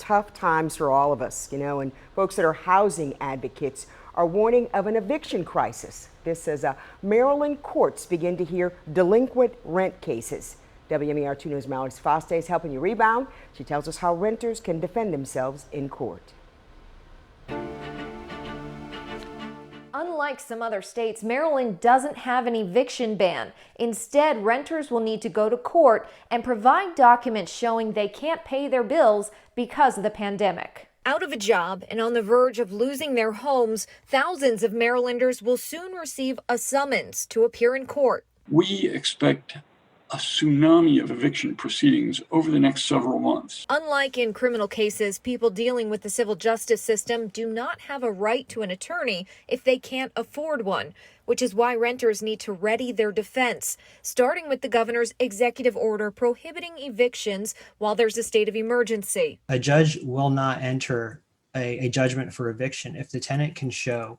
tough times for all of us, and folks that are housing advocates are warning of an eviction crisis. This as Maryland courts begin to hear delinquent rent cases. WMAR 2 News' Mallory Foste is helping you rebound. She tells us how renters can defend themselves in court. Unlike some other states, Maryland doesn't have an eviction ban. Instead, renters will need to go to court and provide documents showing they can't pay their bills because of the pandemic. Out of a job and on the verge of losing their homes, thousands of Marylanders will soon receive a summons to appear in court. We expect a tsunami of eviction proceedings over the next several months. Unlike in criminal cases, people dealing with the civil justice system do not have a right to an attorney if they can't afford one, which is why renters need to ready their defense, starting with the governor's executive order prohibiting evictions while there's a state of emergency. A judge will not enter a judgment for eviction if the tenant can show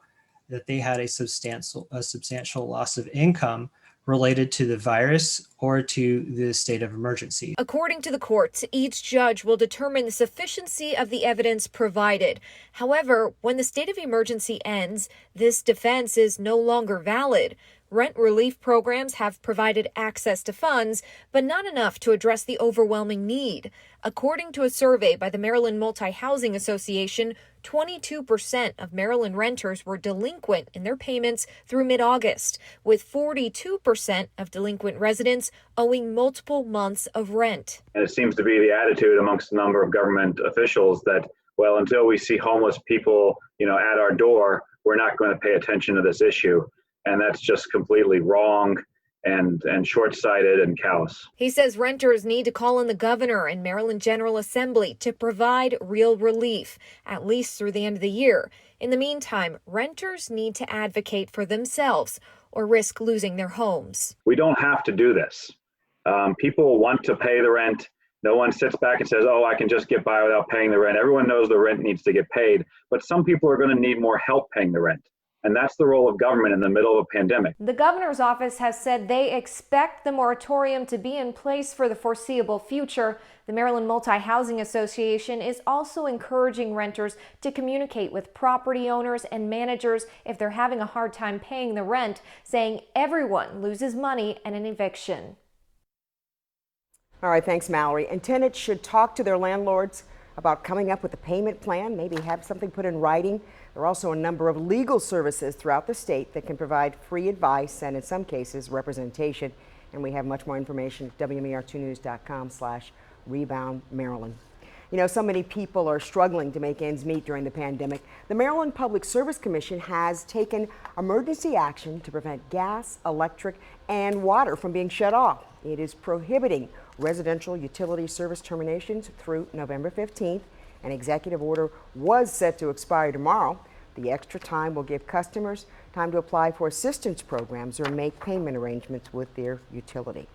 that they had a substantial loss of income related to the virus or to the state of emergency. According to the courts, each judge will determine the sufficiency of the evidence provided. However, when the state of emergency ends, this defense is no longer valid. Rent relief programs have provided access to funds, but not enough to address the overwhelming need. According to a survey by the Maryland Multi-Housing Association, 22% of Maryland renters were delinquent in their payments through mid-August, with 42% of delinquent residents owing multiple months of rent. And it seems to be the attitude amongst a number of government officials that, well, until we see homeless people, at our door, we're not going to pay attention to this issue. And that's just completely wrong and short-sighted and callous. He says renters need to call on the governor and Maryland General Assembly to provide real relief, at least through the end of the year. In the meantime, renters need to advocate for themselves or risk losing their homes. We don't have to do this. People want to pay the rent. No one sits back and says, oh, I can just get by without paying the rent. Everyone knows the rent needs to get paid, but some people are going to need more help paying the rent. And that's the role of government in the middle of a pandemic. The governor's office has said they expect the moratorium to be in place for the foreseeable future. The Maryland Multi-Housing Association is also encouraging renters to communicate with property owners and managers if they're having a hard time paying the rent, saying everyone loses money in an eviction. All right, thanks, Mallory. And tenants should talk to their landlords about coming up with a payment plan, maybe have something put in writing. There are also a number of legal services throughout the state that can provide free advice and in some cases representation. And we have much more information at wmar2news.com/Rebound Maryland. So many people are struggling to make ends meet during the pandemic. The Maryland Public Service Commission has taken emergency action to prevent gas, electric, and water from being shut off. It is prohibiting residential utility service terminations through November 15th. An executive order was set to expire tomorrow. The extra time will give customers time to apply for assistance programs or make payment arrangements with their utility.